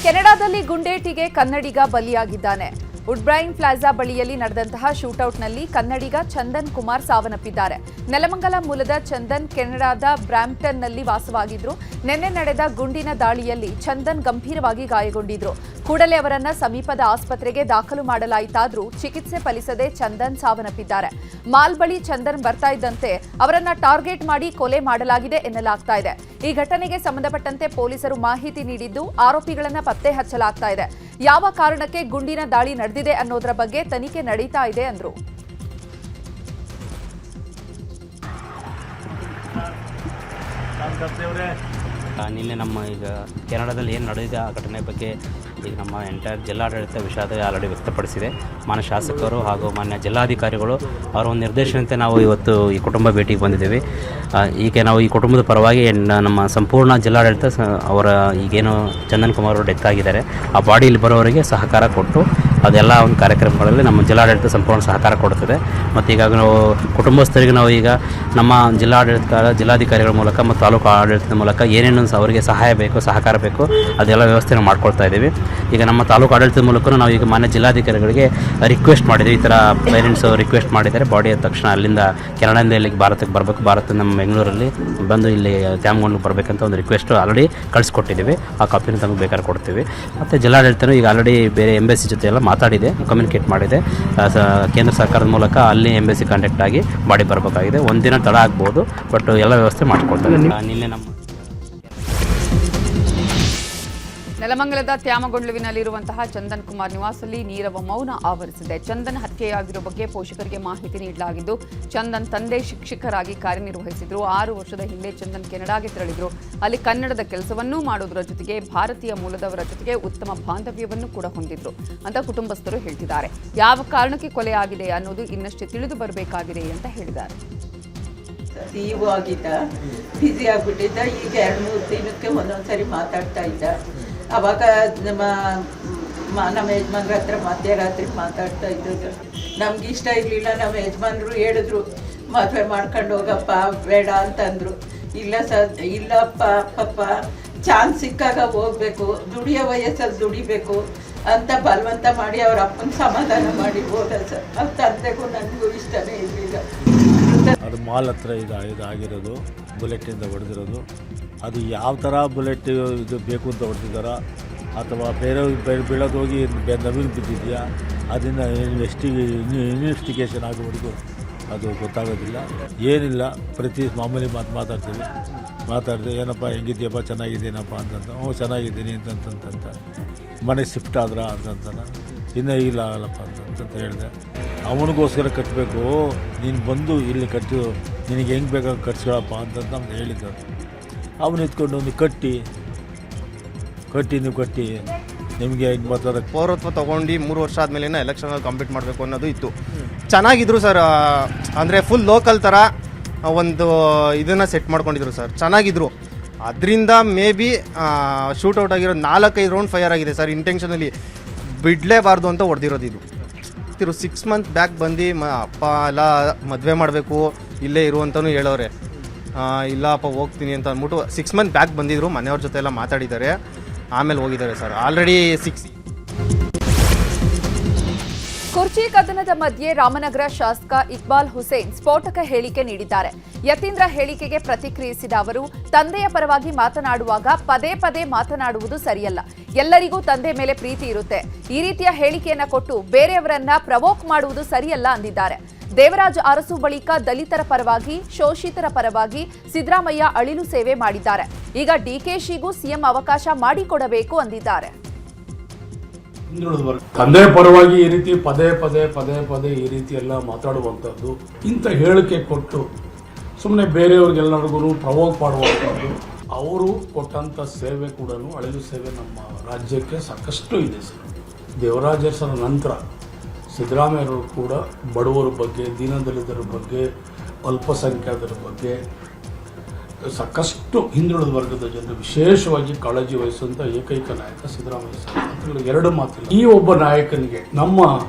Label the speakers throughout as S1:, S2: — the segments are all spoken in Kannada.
S1: ಕೆನಡಾದಲ್ಲಿ ಗುಂಡೇಟಿಗೆ ಕನ್ನಡಿಗ ಬಲಿಯಾಗಿದ್ದಾನೆ. ವುಡ್ಬ್ರೈನ್ ಪ್ಲಾಜಾ ಬಳಿಯಲ್ಲಿ ನಡೆದಂತಹ ಶೂಟೌಟ್ನಲ್ಲಿ ಕನ್ನಡಿಗ ಚಂದನ್ ಕುಮಾರ್ ಸಾವನ್ನಪ್ಪಿದ್ದಾರೆ. ನೆಲಮಂಗಲ ಮೂಲದ ಚಂದನ್ ಕೆನಡಾದ ಬ್ರಾಂಪ್ಟನ್ನಲ್ಲಿ ವಾಸವಾಗಿದ್ರು. ನಿನ್ನೆ ನಡೆದ ಗುಂಡಿನ ದಾಳಿಯಲ್ಲಿ ಚಂದನ್ ಗಂಭೀರವಾಗಿ ಗಾಯಗೊಂಡಿದ್ರು. ಕೂಡಲೇ ಅವರನ್ನ ಸಮೀಪದ ಆಸ್ಪತ್ರೆಗೆ ದಾಖಲು ಮಾಡಲಾಯಿತಾದ್ರೂ ಚಿಕಿತ್ಸೆ ಫಲಿಸದೆ ಚಂದನ್ ಸಾವನ್ನಪ್ಪಿದ್ದಾರೆ. ಮಾಲ್ ಬಳಿ ಚಂದನ್ ಬರ್ತಾ ಇದ್ದಂತೆ ಅವರನ್ನ ಟಾರ್ಗೆಟ್ ಮಾಡಿ ಕೊಲೆ ಮಾಡಲಾಗಿದೆ ಎನ್ನಲಾಗ್ತಾ ಇದೆ. ಈ ಘಟನೆಗೆ ಸಂಬಂಧಪಟ್ಟಂತೆ ಪೊಲೀಸರು ಮಾಹಿತಿ ನೀಡಿದ್ದು ಆರೋಪಿಗಳನ್ನ ಪತ್ತೆ ಹಚ್ಚಲಾಗ್ತಾ ಇದೆ. ಯಾವ ಕಾರಣಕ್ಕೆ ಗುಂಡಿನ ದಾಳಿ ನಡೆದಿದೆ ಅನ್ನೋದರ ಬಗ್ಗೆ ತನಿಖೆ ನಡೀತಾ ಇದೆ ಅಂದ್ರು.
S2: ನಿನ್ನೆ ನಮ್ಮ ಈಗ ಕೆನಡಾದಲ್ಲಿ ಏನು ನಡೆದಿದೆ ಆ ಘಟನೆ ಬಗ್ಗೆ ಈಗ ನಮ್ಮ ಎಂಟೈರ್ ಜಿಲ್ಲಾಡಳಿತ ವಿಷಾದ ಆಲ್ರೆಡಿ ವ್ಯಕ್ತಪಡಿಸಿದೆ. ಮಾನ್ಯ ಶಾಸಕರು ಹಾಗೂ ಮಾನ್ಯ ಜಿಲ್ಲಾಧಿಕಾರಿಗಳು ಅವರ ಒಂದು ನಿರ್ದೇಶನದಂತೆ ನಾವು ಇವತ್ತು ಈ ಕುಟುಂಬ ಭೇಟಿಗೆ ಬಂದಿದ್ದೇವೆ. ಈಗ ನಾವು ಈ ಕುಟುಂಬದ ಪರವಾಗಿ ನಮ್ಮ ಸಂಪೂರ್ಣ ಜಿಲ್ಲಾಡಳಿತ ಅವರ ಈಗೇನು ಚಂದನ್ ಕುಮಾರ್ ಅವರು ಡೆತ್ ಆಗಿದ್ದಾರೆ ಆ ಬಾಡಿಯಲ್ಲಿ ಬರೋವರಿಗೆ ಸಹಕಾರ ಕೊಟ್ಟು ಅದೆಲ್ಲ ಒಂದು ಕಾರ್ಯಕ್ರಮಗಳಲ್ಲಿ ನಮ್ಮ ಜಿಲ್ಲಾಡಳಿತ ಸಂಪೂರ್ಣ ಸಹಕಾರ ಕೊಡುತ್ತದೆ. ಮತ್ತು ಈಗ ನಾವು ಕುಟುಂಬಸ್ಥರಿಗೆ ನಾವು ಈಗ ನಮ್ಮ ಜಿಲ್ಲಾಧಿಕಾರಿಗಳ ಮೂಲಕ ಮತ್ತು ತಾಲೂಕು ಆಡಳಿತದ ಮೂಲಕ ಏನೇನು ಅವರಿಗೆ ಸಹಾಯ ಬೇಕು ಸಹಕಾರ ಬೇಕು ಅದೆಲ್ಲ ವ್ಯವಸ್ಥೆನ ಮಾಡ್ಕೊಳ್ತಾ ಇದ್ದೀವಿ. ಈಗ ನಮ್ಮ ತಾಲೂಕು ಆಡಳಿತದ ಮೂಲಕ ನಾವು ಈಗ ಮಾನ್ಯ ಜಿಲ್ಲಾಧಿಕಾರಿಗಳಿಗೆ ರಿಕ್ವೆಸ್ಟ್ ಮಾಡಿದ್ದೀವಿ. ಈ ಥರ ಪೇರೆಂಟ್ಸ್ ರಿಕ್ವೆಸ್ಟ್ ಮಾಡಿದ್ದಾರೆ ಬಾಡಿ ಆದ ತಕ್ಷಣ ಅಲ್ಲಿಂದ ಕೆನಡಾದಿಂದ ಇಲ್ಲಿಗೆ ಭಾರತಕ್ಕೆ ಬರಬೇಕು, ಭಾರತ ನಮ್ಮ ಬೆಂಗಳೂರಲ್ಲಿ ಬಂದು ಇಲ್ಲಿ ತ್ಯಾಮಗೊಂಡು ಬರಬೇಕಂತ ಒಂದು ರಿಕ್ವೆಸ್ಟ್ ಆಲ್ರೆಡಿ ಕಳಿಸ್ಕೊಟ್ಟಿದ್ದೀವಿ. ಆ ಕಾಪಿನ ತಮಗೆ ಬೇಕಾದ್ರೆ ಕೊಡ್ತೀವಿ. ಮತ್ತು ಜಿಲ್ಲಾಡಳಿತನೂ ಈಗ ಆಲ್ರೆಡಿ ಬೇರೆ ಎಂಬೆಸಿ ಜೊತೆ ಎಲ್ಲ ಮಾತಾಡಿದೆ, ಕಮ್ಯುನಿಕೇಟ್ ಮಾಡಿದೆ. ಕೇಂದ್ರ ಸರ್ಕಾರದ ಮೂಲಕ ಅಲ್ಲಿ ಎಂಬೆಸಿ ಕಾಂಟ್ಯಾಕ್ಟ್ ಆಗಿ ಬಾಡಿ ಬರಬೇಕಾಗಿದೆ. ಒಂದಿನ ತಡ ಆಗ್ಬೋದು, ಬಟ್ ಎಲ್ಲ ವ್ಯವಸ್ಥೆ ಮಾಡಿಕೊಡ್ತಾರೆ. ನಿನ್ನೆ ನಮ್ಮ
S1: ನೆಲಮಂಗಲದ ತ್ಯಾಮಗೊಂಡ್ಲುವಿನಲ್ಲಿರುವಂತಹ ಚಂದನ್ ಕುಮಾರ್ ನಿವಾಸದಲ್ಲಿ ನೀರವ ಮೌನ ಆವರಿಸಿದೆ. ಚಂದನ್ ಹತ್ಯೆಯಾಗಿರುವ ಬಗ್ಗೆ ಪೋಷಕರಿಗೆ ಮಾಹಿತಿ ನೀಡಲಾಗಿದ್ದು, ಚಂದನ್ ತಂದೆ ಶಿಕ್ಷಕರಾಗಿ ಕಾರ್ಯನಿರ್ವಹಿಸಿದ್ರು. 6 ವರ್ಷದ ಹಿಂದೆ ಚಂದನ್ ಕೆನಡಾಗೆ ತೆರಳಿದ್ರು. ಅಲ್ಲಿ ಕನ್ನಡದ ಕೆಲಸವನ್ನೂ ಮಾಡೋದರ ಜೊತೆಗೆ ಭಾರತೀಯ ಮೂಲದವರ ಜೊತೆಗೆ ಉತ್ತಮ ಬಾಂಧವ್ಯವನ್ನು ಕೂಡ ಹೊಂದಿದ್ರು ಅಂತ ಕುಟುಂಬಸ್ಥರು ಹೇಳ್ತಿದ್ದಾರೆ. ಯಾವ ಕಾರಣಕ್ಕೆ ಕೊಲೆ ಆಗಿದೆ ಅನ್ನೋದು ಇನ್ನಷ್ಟೇ ತಿಳಿದು ಬರಬೇಕಾಗಿದೆ ಅಂತ ಹೇಳಿದ್ದಾರೆ.
S3: ಸಿಇಒ ಆಗಿದ್ದ, ಬಿಸಿ ಆಗ್ಬಿಟ್ಟಿದ್ದ. ಈಗ 2-3 ದಿನಕ್ಕೆ ಒಂದೊಂದ್ಸರಿ ಮಾತಾಡ್ತಾ ಇದ್ದ. ಅವಾಗ ನಮ್ಮ ಯಜಮಾನ್ರ ಹತ್ರ ಮಧ್ಯರಾತ್ರಿ ಮಾತಾಡ್ತಾ ಇದ್ದದ್ದು. ನಮ್ಗೆ ಇಷ್ಟ ಇರಲಿಲ್ಲ. ನಮ್ಮ ಯಜಮಾನ್ರು ಹೇಳಿದ್ರು ಮದುವೆ ಮಾಡ್ಕೊಂಡು ಹೋಗಪ್ಪ ಬೇಡ ಅಂತಂದ್ರು. ಇಲ್ಲಪ್ಪ ಪಪ್ಪ ಚಾನ್ಸ್ ಸಿಕ್ಕಾಗ ಹೋಗ್ಬೇಕು, ದುಡಿಯೋ ವಯಸ್ಸಲ್ಲಿ ದುಡಿಬೇಕು ಅಂತ ಬಲವಂತ ಮಾಡಿ ಅವ್ರ ಅಪ್ಪನ ಸಮಾಧಾನ ಮಾಡಿ ಹೋದ ಸರ್. ಅವ್ರ ತಂದೆಗೂ ನನಗೂ ಇಷ್ಟನೇ ಇರಲಿಲ್ಲ.
S4: ಅದು ಮಾಲ್ ಹತ್ರ ಇದಾಗಿರೋದು, ಬುಲೆಟಿಂದ ಹೊಡೆದಿರೋದು. ಅದು ಯಾವ ಥರ ಬುಲೆಟ್ ಇದು ಬೇಕು ಅಂತ ಹೊಡೆದಿದ್ದಾರಾ ಅಥವಾ ಬೇರೆ ಬೀಳೋದು ಹೋಗಿ ನವೀನ್ ಬಿದ್ದಿದೆಯಾ ಅದನ್ನು ಇನ್ವೆಸ್ಟಿಗೇಷನ್ ಆಗೋವರೆಗೂ ಅದು ಗೊತ್ತಾಗೋದಿಲ್ಲ. ಏನಿಲ್ಲ, ಪ್ರತಿ ಮಾಮೂಲಿ ಮಾತಾಡ್ತೀವಿ. ಏನಪ್ಪ ಹೆಂಗಿದ್ಯಪ್ಪ, ಚೆನ್ನಾಗಿದ್ದೀನಪ್ಪ ಅಂತಂತ. ಚೆನ್ನಾಗಿದ್ದೀನಿ ಅಂತಂತ. ಮನೆ ಶಿಫ್ಟ್ ಆದ್ರ ಅಂತಂತಾನ. ಇನ್ನೂ ಇಲ್ಲ ಆಗಲ್ಲಪ್ಪ ಅಂತಂತ ಹೇಳಿದೆ. ಅವನಿಗೋಸ್ಕರ ಕಟ್ಟಬೇಕು, ನೀನು ಬಂದು ಇಲ್ಲಿ ಕಟ್ಟು, ನಿನಗೆ ಹೆಂಗೆ ಬೇಕಾಗಿ ಕಟ್ಸ್ಕೊಳಪ್ಪ ಅಂತಂತ ಅವ್ನು ಹೇಳಿದ್ದ. ಅವನು ಎತ್ಕೊಂಡು ನೀವು ಕಟ್ಟಿ ನಿಮಗೆ ಹೆಂಗೆ ಬರ್ತದೆ.
S5: ಪೌರತ್ವ ತೊಗೊಂಡು 3 ವರ್ಷ ಆದಮೇಲೆ ಎಲೆಕ್ಷನಲ್ಲಿ ಕಂಪ್ಲೀಟ್ ಮಾಡಬೇಕು ಅನ್ನೋದು ಇತ್ತು. ಚೆನ್ನಾಗಿದ್ರು ಸರ್, ಅಂದರೆ ಫುಲ್ ಲೋಕಲ್ ಥರ ಒಂದು ಇದನ್ನು ಸೆಟ್ ಮಾಡ್ಕೊಂಡಿದ್ರು ಸರ್, ಚೆನ್ನಾಗಿದ್ರು. ಅದರಿಂದ ಮೇ ಬಿ ಶೂಟೌಟ್ ಆಗಿರೋ 4-5 ರೌಂಡ್ ಫೈರ್ ಆಗಿದೆ ಸರ್. ಇಂಟೆನ್ಷನಲ್ಲಿ ಬಿಡಲೇಬಾರ್ದು ಅಂತ ಹೊಡೆದಿರೋದು ಇದು. 6 ಮಂತ್ ಬ್ಯಾಕ್ ಬಂದು ಅಪ್ಪ ಎಲ್ಲ ಮದುವೆ ಮಾಡಬೇಕು ಇಲ್ಲೇ ಇರುವಂತನೂ ಹೇಳೋರೆ. ಇಲ್ಲಪ್ಪ ಹೋಗ್ತೀನಿ ಅಂತ ಅಂದ್ಬಿಟ್ಟು 6 ಮಂತ್ ಬ್ಯಾಕ್ ಬಂದಿದ್ರು. ಮನೆಯವ್ರ ಜೊತೆ ಎಲ್ಲ ಮಾತಾಡಿದ್ದಾರೆ, ಆಮೇಲೆ ಹೋಗಿದ್ದಾರೆ ಸರ್. ಆಲ್ರೆಡಿ 6
S1: ಕುರ್ಚಿ ಕದನದ ಮಧ್ಯೆ ರಾಮನಗರ ಶಾಸಕ ಇಕ್ಬಾಲ್ ಹುಸೇನ್ ಸ್ಫೋಟಕ ಹೇಳಿಕೆ ನೀಡಿದ್ದಾರೆ. ಯತೀಂದ್ರ ಹೇಳಿಕೆಗೆ ಪ್ರತಿಕ್ರಿಯಿಸಿದ ಅವರು, ತಂದೆಯ ಪರವಾಗಿ ಮಾತನಾಡುವಾಗ ಪದೇ ಪದೇ ಮಾತನಾಡುವುದು ಸರಿಯಲ್ಲ. ಎಲ್ಲರಿಗೂ ತಂದೆ ಮೇಲೆ ಪ್ರೀತಿ ಇರುತ್ತೆ. ಈ ರೀತಿಯ ಹೇಳಿಕೆಯನ್ನ ಕೊಟ್ಟು ಬೇರೆಯವರನ್ನ ಪ್ರವೋಕ್ ಮಾಡುವುದು ಸರಿಯಲ್ಲ ಅಂದಿದ್ದಾರೆ. ದೇವರಾಜ್ ಅರಸು ಬಳಿಕ ದಲಿತರ ಪರವಾಗಿ, ಶೋಷಿತರ ಪರವಾಗಿ ಸಿದ್ದರಾಮಯ್ಯ ಅಳಿಲು ಸೇವೆ ಮಾಡಿದ್ದಾರೆ. ಈಗ ಡಿಕೆಶಿಗೂ ಸಿಎಂ ಅವಕಾಶ ಮಾಡಿಕೊಡಬೇಕು ಅಂದಿದ್ದಾರೆ.
S6: ತಂದೆ ಪರವಾಗಿ ಈ ರೀತಿ ಪದೇ ಪದೇ ಈ ರೀತಿ ಎಲ್ಲ ಮಾತಾಡುವಂಥದ್ದು, ಇಂಥ ಹೇಳಿಕೆ ಕೊಟ್ಟು ಸುಮ್ಮನೆ ಬೇರೆಯವ್ರಿಗೆಲ್ಲರಿಗೂ ಪ್ರವೋಕ್ ಮಾಡುವಂಥದ್ದು. ಅವರು ಕೊಟ್ಟಂಥ ಸೇವೆ ಕೂಡ ಅಳಿಲು ಸೇವೆ ನಮ್ಮ ರಾಜ್ಯಕ್ಕೆ ಸಾಕಷ್ಟು ಇದೆ ಸರ್. ದೇವರಾಜ್ ಅರಸರ ನಂತರ ಸಿದ್ದರಾಮಯ್ಯವರು ಕೂಡ ಬಡವರ ಬಗ್ಗೆ, ದೀನದಲಿತರ ಬಗ್ಗೆ, ಅಲ್ಪಸಂಖ್ಯಾತರ ಬಗ್ಗೆ, ಸಾಕಷ್ಟು ಹಿಂದುಳಿದ ವರ್ಗದ ಜನರು ವಿಶೇಷವಾಗಿ ಕಾಳಜಿ ವಹಿಸುವಂಥ ಏಕೈಕ ನಾಯಕ ಸಿದ್ದರಾಮಯ್ಯ ಸಾಹೇಬ್. 2 ಮಾತಿಲ್ಲ. ಈ ಒಬ್ಬ ನಾಯಕನಿಗೆ, ನಮ್ಮ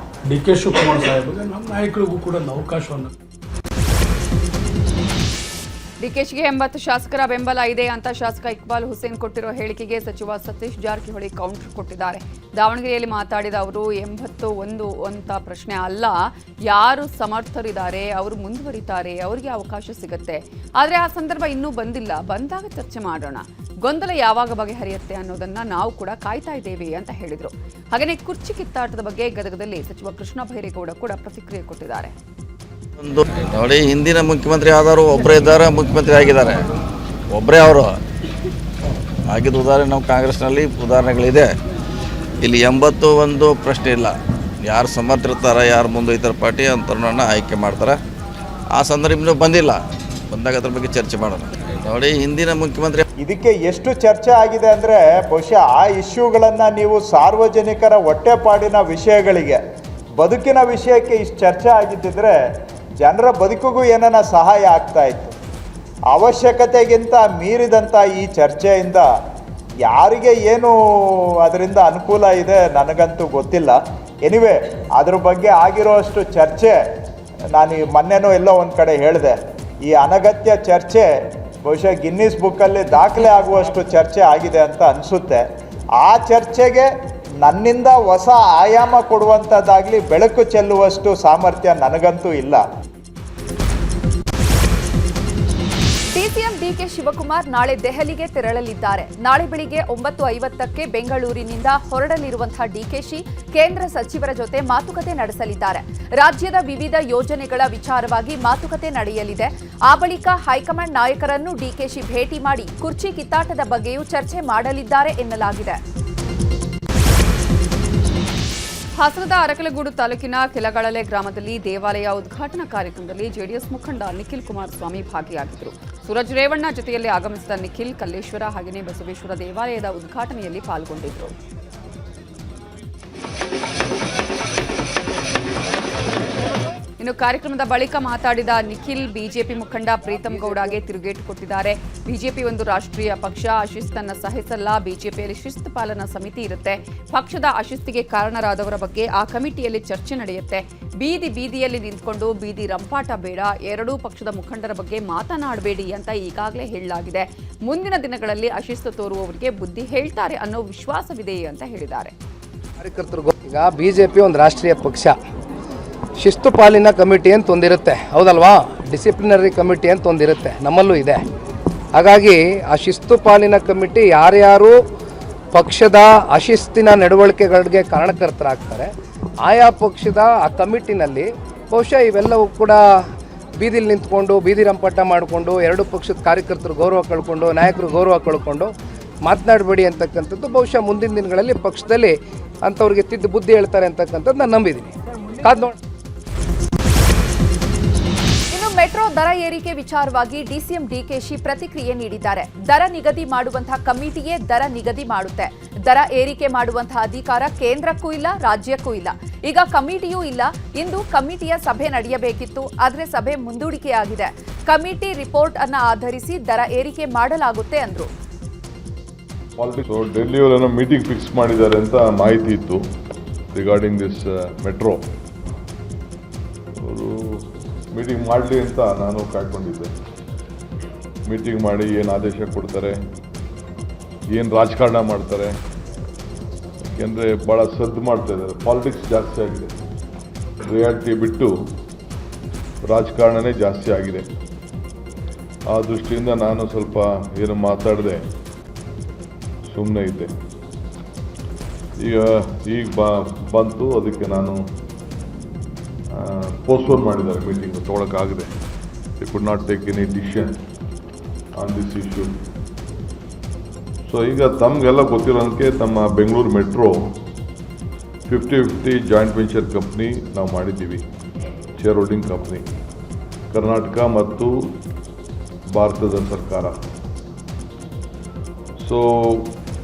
S6: ಡಿ.ಕೆ. ಶಿವಕುಮಾರ್ ಸಾಹೇಬ್ಗೆ, ನಮ್ಮ ನಾಯಕರಿಗೂ ಕೂಡ ಅವಕಾಶವನ್ನು
S1: ಡಿಕೆಶಿಗೆ 80 ಶಾಸಕರ ಬೆಂಬಲ ಇದೆ ಅಂತ ಶಾಸಕ ಇಕ್ಬಾಲ್ ಹುಸೇನ್ ಕೊಟ್ಟಿರೋ ಹೇಳಿಕೆಗೆ ಸಚಿವ ಸತೀಶ್ ಜಾರಕಿಹೊಳಿ ಕೌಂಟರ್ ಕೊಟ್ಟಿದ್ದಾರೆ. ದಾವಣಗೆರೆಯಲ್ಲಿ ಮಾತಾಡಿದ ಅವರು 81 ಅಂತ ಪ್ರಶ್ನೆ ಅಲ್ಲ, ಯಾರು ಸಮರ್ಥರಿದ್ದಾರೆ ಅವರು ಮುಂದುವರಿತಾರೆ, ಅವರಿಗೆ ಅವಕಾಶ ಸಿಗುತ್ತೆ. ಆದರೆ ಆ ಸಂದರ್ಭ ಇನ್ನೂ ಬಂದಿಲ್ಲ, ಬಂದಾಗ ಚರ್ಚೆ ಮಾಡೋಣ. ಗೊಂದಲ ಯಾವಾಗ ಬಗೆಹರಿಯುತ್ತೆ ಅನ್ನೋದನ್ನ ನಾವು ಕೂಡ ಕಾಯ್ತಾ ಇದ್ದೇವೆ ಅಂತ ಹೇಳಿದರು. ಹಾಗೆಯೇ ಕುರ್ಚಿ ಕಿತ್ತಾಟದ ಬಗ್ಗೆ ಗದಗದಲ್ಲಿ ಸಚಿವ ಕೃಷ್ಣ ಬೈರೇಗೌಡ ಕೂಡ ಪ್ರತಿಕ್ರಿಯೆ ಕೊಟ್ಟಿದ್ದಾರೆ.
S7: ಒಂದು ನೋಡಿ, ಹಿಂದಿನ ಮುಖ್ಯಮಂತ್ರಿ ಆದವರು ಒಬ್ಬರೇ ಇದ್ದಾರೆ, ಮುಖ್ಯಮಂತ್ರಿ ಆಗಿದ್ದಾರೆ, ಒಬ್ಬರೇ ಅವರು ಆಗಿದ್ದು ಉದಾಹರಣೆ ನಮ್ಮ ಕಾಂಗ್ರೆಸ್ನಲ್ಲಿ ಉದಾಹರಣೆಗಳಿದೆ. ಇಲ್ಲಿ 81 ಪ್ರಶ್ನೆ ಇಲ್ಲ, ಯಾರು ಸಮರ್ಥಿರ್ತಾರೆ, ಯಾರು ಮುಂದೊಯ್ತಾರೆ ಪಾರ್ಟಿ ಅಂತರನ್ನ ಆಯ್ಕೆ ಮಾಡ್ತಾರೆ. ಆ ಸಂದರ್ಭ ಇನ್ನೂ ಬಂದಿಲ್ಲ, ಬಂದಾಗ ಅದ್ರ ಬಗ್ಗೆ ಚರ್ಚೆ ಮಾಡೋಣ. ನೋಡಿ, ಹಿಂದಿನ ಮುಖ್ಯಮಂತ್ರಿ
S8: ಇದಕ್ಕೆ ಎಷ್ಟು ಚರ್ಚೆ ಆಗಿದೆ ಅಂದರೆ ಬಹುಶಃ ಆ ಇಶ್ಯೂಗಳನ್ನು ನೀವು ಸಾರ್ವಜನಿಕರ ಹೊಟ್ಟೆಪಾಡಿನ ವಿಷಯಗಳಿಗೆ, ಬದುಕಿನ ವಿಷಯಕ್ಕೆ ಇಷ್ಟು ಚರ್ಚೆ ಆಗಿದ್ದಿದ್ರೆ ಜನರ ಬದುಕಿಗೂ ಏನನ್ನ ಸಹಾಯ ಆಗ್ತಾ ಇತ್ತು. ಅವಶ್ಯಕತೆಗಿಂತ ಮೀರಿದಂಥ ಈ ಚರ್ಚೆಯಿಂದ ಯಾರಿಗೆ ಏನು ಅದರಿಂದ ಅನುಕೂಲ ಇದೆ ನನಗಂತೂ ಗೊತ್ತಿಲ್ಲ. ಎನಿವೆ, ಅದ್ರ ಬಗ್ಗೆ ಆಗಿರೋಷ್ಟು ಚರ್ಚೆ ನಾನು ಮೊನ್ನೆನೂ ಎಲ್ಲೋ ಒಂದು ಕಡೆ ಹೇಳಿದೆ, ಈ ಅನಗತ್ಯ ಚರ್ಚೆ ಬಹುಶಃ ಗಿನ್ನಿಸ್ ಬುಕ್ಕಲ್ಲಿ ದಾಖಲೆ ಆಗುವಷ್ಟು ಚರ್ಚೆ ಆಗಿದೆ ಅಂತ ಅನಿಸುತ್ತೆ. ಆ ಚರ್ಚೆಗೆ ನನ್ನಿಂದ ಹೊಸ ಆಯಾಮ ಕೊಡುವಂಥದ್ದಾಗಲಿ ಬೆಳಕು ಚೆಲ್ಲುವಷ್ಟು ಸಾಮರ್ಥ್ಯ ನನಗಂತೂ ಇಲ್ಲ.
S1: ಡಿಸಿಎಂ ಡಿಕೆ ಶಿವಕುಮಾರ್ ನಾಳೆ ದೆಹಲಿಗೆ ತೆರಳಲಿದ್ದಾರೆ. ನಾಳೆ ಬೆಳಿಗ್ಗೆ 9:50ಕ್ಕೆ ಬೆಂಗಳೂರಿನಿಂದ ಹೊರಡಲಿರುವಂತಹ ಡಿಕೆಶಿ ಕೇಂದ್ರ ಸಚಿವರ ಜೊತೆ ಮಾತುಕತೆ ನಡೆಸಲಿದ್ದಾರೆ. ರಾಜ್ಯದ ವಿವಿಧ ಯೋಜನೆಗಳ ವಿಚಾರವಾಗಿ ಮಾತುಕತೆ ನಡೆಯಲಿದೆ. ಆ ಬಳಿಕ ಹೈಕಮಾಂಡ್ ನಾಯಕರನ್ನು ಡಿಕೆಶಿ ಭೇಟಿ ಮಾಡಿ ಕುರ್ಚಿ ಕಿತ್ತಾಟದ ಬಗ್ಗೆಯೂ ಚರ್ಚೆ ಮಾಡಲಿದ್ದಾರೆ ಎನ್ನಲಾಗಿದೆ. ಹಾಸನದ ಅರಕಲಗೂಡು ತಾಲೂಕಿನ ಕೆಳಗಳಲೆ ಗ್ರಾಮದಲ್ಲಿ ದೇವಾಲಯ ಉದ್ಘಾಟನಾ ಕಾರ್ಯಕ್ರಮದಲ್ಲಿ ಜೆಡಿಎಸ್ ಮುಖಂಡ ನಿಖಿಲ್ ಕುಮಾರಸ್ವಾಮಿ ಭಾಗಿಯಾಗಿದ್ದರು. ಸೂರಜ್ ರೇವಣ್ಣ ಜೊತೆಯಲ್ಲಿ ಆಗಮಿಸಿದ ನಿಖಿಲ್ ಕಲ್ಲೇಶ್ವರ ಹಾಗೆಯೇ ಬಸವೇಶ್ವರ ದೇವಾಲಯದ ಉದ್ಘಾಟನೆಯಲ್ಲಿ ಪಾಲ್ಗೊಂಡಿದ್ದರು. ಇನ್ನು ಕಾರ್ಯಕ್ರಮದ ಬಳಿಕ ಮಾತಾಡಿದ ನಿಖಿಲ್ ಬಿಜೆಪಿ ಮುಖಂಡ ಪ್ರೀತಂ ಗೌಡಗೆ ತಿರುಗೇಟು ಕೊಟ್ಟಿದ್ದಾರೆ. ಬಿಜೆಪಿ ಒಂದು ರಾಷ್ಟ್ರೀಯ ಪಕ್ಷ, ಅಶಿಸ್ತನ್ನು ಸಹಿಸಲ್ಲ. ಬಿಜೆಪಿಯಲ್ಲಿ ಶಿಸ್ತು ಪಾಲನಾ ಸಮಿತಿ ಇರುತ್ತೆ. ಪಕ್ಷದ ಅಶಿಸ್ತಿಗೆ ಕಾರಣರಾದವರ ಬಗ್ಗೆ ಆ ಕಮಿಟಿಯಲ್ಲಿ ಚರ್ಚೆ ನಡೆಯುತ್ತೆ. ಬೀದಿಯಲ್ಲಿ ನಿಂತ್ಕೊಂಡು ಬೀದಿ ರಂಪಾಟ ಬೇಡ, ಎರಡೂ ಪಕ್ಷದ ಮುಖಂಡರ ಬಗ್ಗೆ ಮಾತನಾಡಬೇಡಿ ಅಂತ ಈಗಾಗಲೇ ಹೇಳಲಾಗಿದೆ. ಮುಂದಿನ ದಿನಗಳಲ್ಲಿ ಅಶಿಸ್ತು ತೋರುವವರಿಗೆ ಬುದ್ಧಿ ಹೇಳ್ತಾರೆ ಅನ್ನೋ ವಿಶ್ವಾಸವಿದೆ ಅಂತ ಹೇಳಿದ್ದಾರೆ.
S9: ಈಗ ಬಿಜೆಪಿ ಒಂದು ರಾಷ್ಟ್ರೀಯ ಪಕ್ಷ, ಶಿಸ್ತು ಪಾಲಿನ ಕಮಿಟಿ ಅಂತ ಒಂದಿರುತ್ತೆ, ಹೌದಲ್ವಾ? ಡಿಸಿಪ್ಲಿನರಿ ಕಮಿಟಿ ಅಂತ ಒಂದಿರುತ್ತೆ, ನಮ್ಮಲ್ಲೂ ಇದೆ. ಹಾಗಾಗಿ ಆ ಶಿಸ್ತು ಪಾಲಿನ ಕಮಿಟಿ ಯಾರ್ಯಾರು ಪಕ್ಷದ ಅಶಿಸ್ತಿನ ನಡವಳಿಕೆಗಳಿಗೆ ಕಾರಣಕರ್ತರಾಗ್ತಾರೆ, ಆಯಾ ಪಕ್ಷದ ಆ ಕಮಿಟಿನಲ್ಲಿ ಬಹುಶಃ ಇವೆಲ್ಲವೂ ಕೂಡ ಬೀದಿಲಿ ನಿಂತ್ಕೊಂಡು ಬೀದಿ ರಂಪಾಟ ಮಾಡಿಕೊಂಡು ಎರಡು ಪಕ್ಷದ ಕಾರ್ಯಕರ್ತರು ಗೌರವ ಕಳ್ಕೊಂಡು ನಾಯಕರು ಗೌರವ ಕಳ್ಕೊಂಡು ಮಾತನಾಡಬೇಡಿ ಅಂತಕ್ಕಂಥದ್ದು ಬಹುಶಃ ಮುಂದಿನ ದಿನಗಳಲ್ಲಿ ಪಕ್ಷದಲ್ಲಿ ಅಂಥವ್ರಿಗೆ ತಿದ್ದು ಬುದ್ಧಿ ಹೇಳ್ತಾರೆ ಅಂತಕ್ಕಂಥದ್ದು ನಾನು ನಂಬಿದ್ದೀನಿ. ಕಾದ್ ನೋಡಿ.
S1: ಮೆಟ್ರೋ ದರ ಏರಿಕೆ ವಿಚಾರವಾಗಿ ಡಿಸಿಎಂ ಡಿಕೆಶಿ ಪ್ರತಿಕ್ರಿಯೆ ನೀಡಿದ್ದಾರೆ. ದರ ನಿಗದಿ ಮಾಡುವಂತಹ ಕಮಿಟಿಯೇ ದರ ನಿಗದಿ ಮಾಡುತ್ತೆ. ದರ ಏರಿಕೆ ಮಾಡುವಂತಹ ಅಧಿಕಾರ ಕೇಂದ್ರಕ್ಕೂ ಇಲ್ಲ, ರಾಜ್ಯಕ್ಕೂ ಇಲ್ಲ. ಈಗ ಕಮಿಟಿಯೂ ಇಲ್ಲ. ಇಂದು ಕಮಿಟಿಯ ಸಭೆ ನಡೆಯಬೇಕಿತ್ತು, ಆದರೆ ಸಭೆ ಮುಂದೂಡಿಕೆಯಾಗಿದೆ. ಕಮಿಟಿ ರಿಪೋರ್ಟ್ ಅನ್ನು ಆಧರಿಸಿ ದರ ಏರಿಕೆ ಮಾಡಲಾಗುತ್ತೆ ಅಂದ್ರು.
S10: ಡೆಲ್ಲಿಯವರೇನೋ ಮೀಟಿಂಗ್ ಫಿಕ್ಸ್ ಮಾಡಿದ್ದಾರೆ ಅಂತ ಮಾಹಿತಿ ಇತ್ತು ರಿಗಾರ್ಡಿಂಗ್ ದಿಸ್ ಮೆಟ್ರೋ. ಅವರು ಮೀಟಿಂಗ್ ಮಾಡಲಿ ಅಂತ ನಾನು ಕಾಯ್ಕೊಂಡಿದ್ದೆ. ಮೀಟಿಂಗ್ ಮಾಡಿ ಏನು ಆದೇಶ ಕೊಡ್ತಾರೆ, ಏನು ರಾಜಕಾರಣ ಮಾಡ್ತಾರೆ, ಯಾಕೆಂದರೆ ಭಾಳ ಸದ್ದು ಮಾಡ್ತಾ ಇದ್ದಾರೆ. ಪಾಲಿಟಿಕ್ಸ್ ಜಾಸ್ತಿ ಆಗಿದೆ, ರಿಯಾಲಿಟಿ ಬಿಟ್ಟು ರಾಜಕಾರಣನೇ ಜಾಸ್ತಿ ಆಗಿದೆ. ಆ ದೃಷ್ಟಿಯಿಂದ ನಾನು ಸ್ವಲ್ಪ ಏನು ಮಾತಾಡದೆ ಸುಮ್ಮನೆ ಇದ್ದೆ. ಈಗ ಬಂತು, ಅದಕ್ಕೆ ನಾನು ಪೋಸ್ಟ್ಪೋನ್ ಮಾಡಿದ್ದಾರೆ ಮೀಟಿಂಗ್, ತೊಗೊಳಕ್ಕಾಗದೆ. They could not take any decision on this issue. So ಈಗ ತಮಗೆಲ್ಲ ಗೊತ್ತಿರೋದಕ್ಕೆ ತಮ್ಮ Bengaluru metro 50-50 joint venture company ನಾವು ಮಾಡಿದ್ದೀವಿ, ಶೇರ್ ಹೋಲ್ಡಿಂಗ್ ಕಂಪ್ನಿ, ಕರ್ನಾಟಕ ಮತ್ತು ಭಾರತದ ಸರ್ಕಾರ. ಸೊ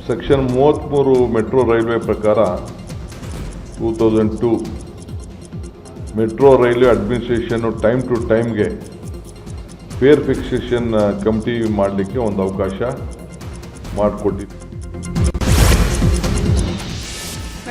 S10: ಸೆಕ್ಷನ್ 33 ಮೆಟ್ರೋ ರೈಲ್ವೆ ಪ್ರಕಾರ 2002 ಮೆಟ್ರೋ ರೈಲ್ವೆ ಅಡ್ಮಿನಿಸ್ಟ್ರೇಷನ್ನು ಟೈಮ್ ಟು ಟೈಮ್ಗೆ ಫೇರ್ ಫಿಕ್ಸೇಷನ್ ಕಮಿಟಿ ಮಾಡಲಿಕ್ಕೆ ಒಂದು ಅವಕಾಶ ಮಾಡಿಕೊಟ್ಟಿದೆ.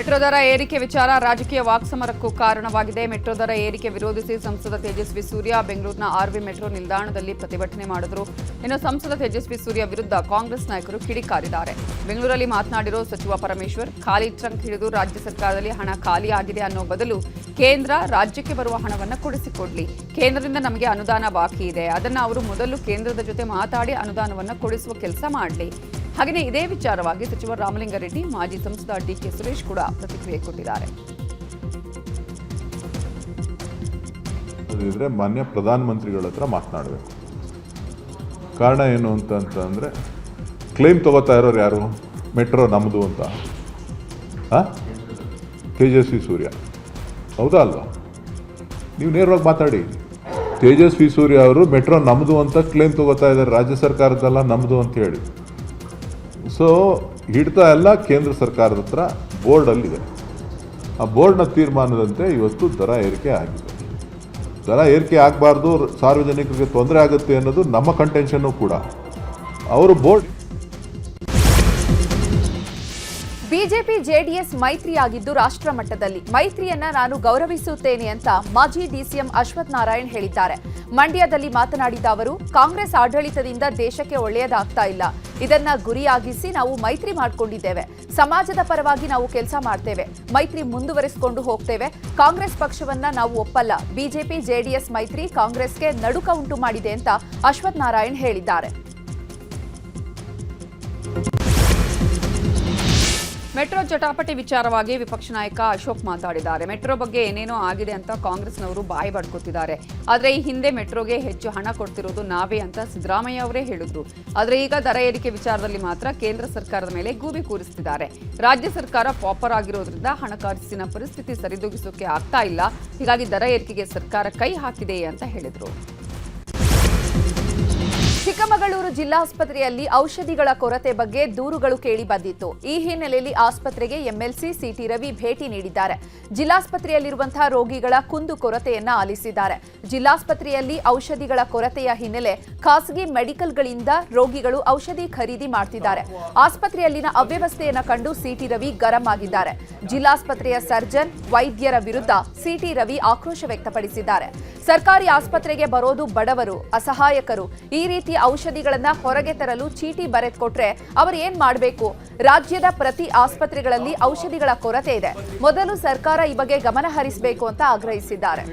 S1: ಮೆಟ್ರೋ ದರ ಏರಿಕೆ ವಿಚಾರ ರಾಜಕೀಯ ವಾಕ್ಸಮರಕ್ಕೂ ಕಾರಣವಾಗಿದೆ. ಮೆಟ್ರೋ ದರ ಏರಿಕೆ ವಿರೋಧಿಸಿ ಸಂಸದ ತೇಜಸ್ವಿ ಸೂರ್ಯ ಬೆಂಗಳೂರಿನ ಆರ್ವಿ ಮೆಟ್ರೋ ನಿಲ್ದಾಣದಲ್ಲಿ ಪ್ರತಿಭಟನೆ ಮಾಡಿದರು. ಇನ್ನು ಸಂಸದ ತೇಜಸ್ವಿ ಸೂರ್ಯ ವಿರುದ್ಧ ಕಾಂಗ್ರೆಸ್ ನಾಯಕರು ಕಿಡಿಕಾರಿದ್ದಾರೆ. ಬೆಂಗಳೂರಲ್ಲಿ ಮಾತನಾಡಿರೋ ಸಚಿವ ಪರಮೇಶ್ವರ್, ಖಾಲಿ ಟ್ರಂಕ್ ಹಿಡಿದು ರಾಜ್ಯ ಸರ್ಕಾರದಲ್ಲಿ ಹಣ ಖಾಲಿ ಆಗಿದೆ ಅನ್ನೋ ಬದಲು ಕೇಂದ್ರ ರಾಜ್ಯಕ್ಕೆ ಬರುವ ಹಣವನ್ನು ಕೊಡಿಸಿಕೊಡ್ಲಿ. ಕೇಂದ್ರದಿಂದ ನಮಗೆ ಅನುದಾನ ಬಾಕಿ ಇದೆ, ಅದನ್ನು ಅವರು ಮೊದಲು ಕೇಂದ್ರದ ಜೊತೆ ಮಾತಾಡಿ ಅನುದಾನವನ್ನು ಕೊಡಿಸುವ ಕೆಲಸ ಮಾಡಲಿ. ಹಾಗೆಯೇ ಇದೇ ವಿಚಾರವಾಗಿ ಸಚಿವ ರಾಮಲಿಂಗಾರೆಡ್ಡಿ, ಮಾಜಿ ಸಂಸದ ಡಿಕೆ ಸುರೇಶ್ ಕೂಡ ಪ್ರತಿಕ್ರಿಯೆ ಕೊಟ್ಟಿದ್ದಾರೆ.
S10: ಅದಿದ್ರೆ ಮಾನ್ಯ ಪ್ರಧಾನಮಂತ್ರಿಗಳ ಹತ್ರ ಮಾತನಾಡಬೇಕು. ಕಾರಣ ಏನು ಅಂತಂದರೆ ಕ್ಲೇಮ್ ತಗೋತಾ ಇರೋರು ಯಾರು? ಮೆಟ್ರೋ ನಮ್ಮದು ಅಂತ ತೇಜಸ್ವಿ ಸೂರ್ಯ, ಹೌದಾ ಅಲ್ವಾ? ನೀವು ನೇರವಾಗಿ ಮಾತಾಡಿ. ತೇಜಸ್ವಿ ಸೂರ್ಯ ಅವರು ಮೆಟ್ರೋ ನಮ್ಮದು ಅಂತ ಕ್ಲೇಮ್ ತಗೋತಾ ಇದ್ದಾರೆ, ರಾಜ್ಯ ಸರ್ಕಾರದಲ್ಲ ನಮ್ಮದು ಅಂತ ಹೇಳಿ. ಸೊ ಹಿಡ್ತಾ ಎಲ್ಲ ಕೇಂದ್ರ ಸರ್ಕಾರದ ಹತ್ರ ಬೋರ್ಡಲ್ಲಿದೆ. ಆ ಬೋರ್ಡ್ನ ತೀರ್ಮಾನದಂತೆ ಇವತ್ತು ದರ ಏರಿಕೆ ಆಗಿದೆ. ದರ ಏರಿಕೆ ಆಗಬಾರ್ದು, ಸಾರ್ವಜನಿಕರಿಗೆ ತೊಂದರೆ ಆಗುತ್ತೆ ಅನ್ನೋದು ನಮ್ಮ ಕಂಟೆನ್ಷನ್ನು ಕೂಡ. ಅವರು ಬೋರ್ಡ್
S1: ಬಿಜೆಪಿ ಜೆಡಿಎಸ್ ಮೈತ್ರಿಯಾಗಿದ್ದು ರಾಷ್ಟ್ರ ಮಟ್ಟದಲ್ಲಿ. ಮೈತ್ರಿಯನ್ನ ನಾನು ಗೌರವಿಸುತ್ತೇನೆ ಅಂತ ಮಾಜಿ ಡಿಸಿಎಂ ಅಶ್ವಥ್ ನಾರಾಯಣ್ ಹೇಳಿದ್ದಾರೆ. ಮಂಡ್ಯದಲ್ಲಿ ಮಾತನಾಡಿದ ಅವರು, ಕಾಂಗ್ರೆಸ್ ಆಡಳಿತದಿಂದ ದೇಶಕ್ಕೆ ಒಳ್ಳೆಯದಾಗ್ತಾ ಇಲ್ಲ, ಇದನ್ನ ಗುರಿಯಾಗಿಸಿ ನಾವು ಮೈತ್ರಿ ಮಾಡಿಕೊಂಡಿದ್ದೇವೆ. ಸಮಾಜದ ಪರವಾಗಿ ನಾವು ಕೆಲಸ ಮಾಡ್ತೇವೆ, ಮೈತ್ರಿ ಮುಂದುವರಿಸಿಕೊಂಡು ಹೋಗ್ತೇವೆ. ಕಾಂಗ್ರೆಸ್ ಪಕ್ಷವನ್ನ ನಾವು ಒಪ್ಪಲ್ಲ. ಬಿಜೆಪಿ ಜೆಡಿಎಸ್ ಮೈತ್ರಿ ಕಾಂಗ್ರೆಸ್ಗೆ ನಡುಕ ಉಂಟು ಮಾಡಿದೆ ಅಂತ ಅಶ್ವಥ್ ನಾರಾಯಣ್ ಹೇಳಿದ್ದಾರೆ. ಮೆಟ್ರೋ ಜಟಾಪಟಿ ವಿಚಾರವಾಗಿ ವಿಪಕ್ಷ ನಾಯಕ ಅಶೋಕ್ ಮಾತಾಡಿದ್ದಾರೆ. ಮೆಟ್ರೋ ಬಗ್ಗೆ ಏನೇನೋ ಆಗಿದೆ ಅಂತ ಕಾಂಗ್ರೆಸ್ನವರು ಬಾಯಿ ಬಡ್ಕೊತಿದ್ದಾರೆ. ಆದರೆ ಈ ಹಿಂದೆ ಮೆಟ್ರೋಗೆ ಹೆಚ್ಚು ಹಣ ಕೊಡ್ತಿರೋದು ನಾವೇ ಅಂತ ಸಿದ್ದರಾಮಯ್ಯ ಅವರೇ ಹೇಳಿದ್ರು. ಆದರೆ ಈಗ ದರ ಏರಿಕೆ ವಿಚಾರದಲ್ಲಿ ಮಾತ್ರ ಕೇಂದ್ರ ಸರ್ಕಾರದ ಮೇಲೆ ಗೂಬಿ ಕೂರಿಸುತ್ತಿದ್ದಾರೆ. ರಾಜ್ಯ ಸರ್ಕಾರ ಪಾಪರ್ ಆಗಿರೋದ್ರಿಂದ ಹಣಕಾಸಿನ ಪರಿಸ್ಥಿತಿ ಸರಿದೂಗಿಸೋಕೆ ಆಗ್ತಾ ಇಲ್ಲ. ಹೀಗಾಗಿ ದರ ಏರಿಕೆಗೆ ಸರ್ಕಾರ ಕೈ ಹಾಕಿದೆ ಅಂತ ಹೇಳಿದ್ರು. ಚಿಕ್ಕಮಗಳೂರು ಜಿಲ್ಲಾಸ್ಪತ್ರೆಯಲ್ಲಿ ಔಷಧಿಗಳ ಕೊರತೆ ಬಗ್ಗೆ ದೂರುಗಳು ಕೇಳಿ ಬಂದಿತ್ತು. ಈ ಹಿನ್ನೆಲೆಯಲ್ಲಿ ಆಸ್ಪತ್ರೆಗೆ ಎಂಎಲ್ಸಿ ಸಿಟಿ ರವಿ ಭೇಟಿ ನೀಡಿದ್ದಾರೆ. ಜಿಲ್ಲಾಸ್ಪತ್ರೆಯಲ್ಲಿರುವಂತಹ ರೋಗಿಗಳ ಕುಂದು ಕೊರತೆಯನ್ನ ಆಲಿಸಿದ್ದಾರೆ. ಜಿಲ್ಲಾಸ್ಪತ್ರೆಯಲ್ಲಿ ಔಷಧಿಗಳ ಕೊರತೆಯ ಹಿನ್ನೆಲೆ ಖಾಸಗಿ ಮೆಡಿಕಲ್ಗಳಿಂದ ರೋಗಿಗಳು ಔಷಧಿ ಖರೀದಿ ಮಾಡ್ತಿದ್ದಾರೆ. ಆಸ್ಪತ್ರೆಯಲ್ಲಿನ ಅವ್ಯವಸ್ಥೆಯನ್ನ ಕಂಡು ಸಿಟಿ ರವಿ ಗರಂ ಆಗಿದ್ದಾರೆ. ಜಿಲ್ಲಾಸ್ಪತ್ರೆಯ ಸರ್ಜನ್, ವೈದ್ಯರ ವಿರುದ್ಧ ಸಿಟಿ ರವಿ ಆಕ್ರೋಶ ವ್ಯಕ್ತಪಡಿಸಿದ್ದಾರೆ. ಸರ್ಕಾರಿ ಆಸ್ಪತ್ರೆಗೆ ಬರೋದು ಬಡವರು, ಅಸಹಾಯಕರು. ಈ ರೀತಿ ಔಷಧಿಗಳನ್ನ ಹೊರಗೆ ತರಲು ಚೀಟಿ ಬರೆದುಕೊಟ್ರೆ ಅವರು ಏನ್ ಮಾಡಬೇಕು? ರಾಜ್ಯದ ಪ್ರತಿ ಆಸ್ಪತ್ರೆಗಳಲ್ಲಿ ಔಷಧಿಗಳ ಕೊರತೆ ಇದೆ. ಮೊದಲು ಸರ್ಕಾರ ಈ ಬಗ್ಗೆ ಗಮನ ಹರಿಸಬೇಕು ಅಂತ ಆಗ್ರಹಿಸಿದ್ದಾರೆ.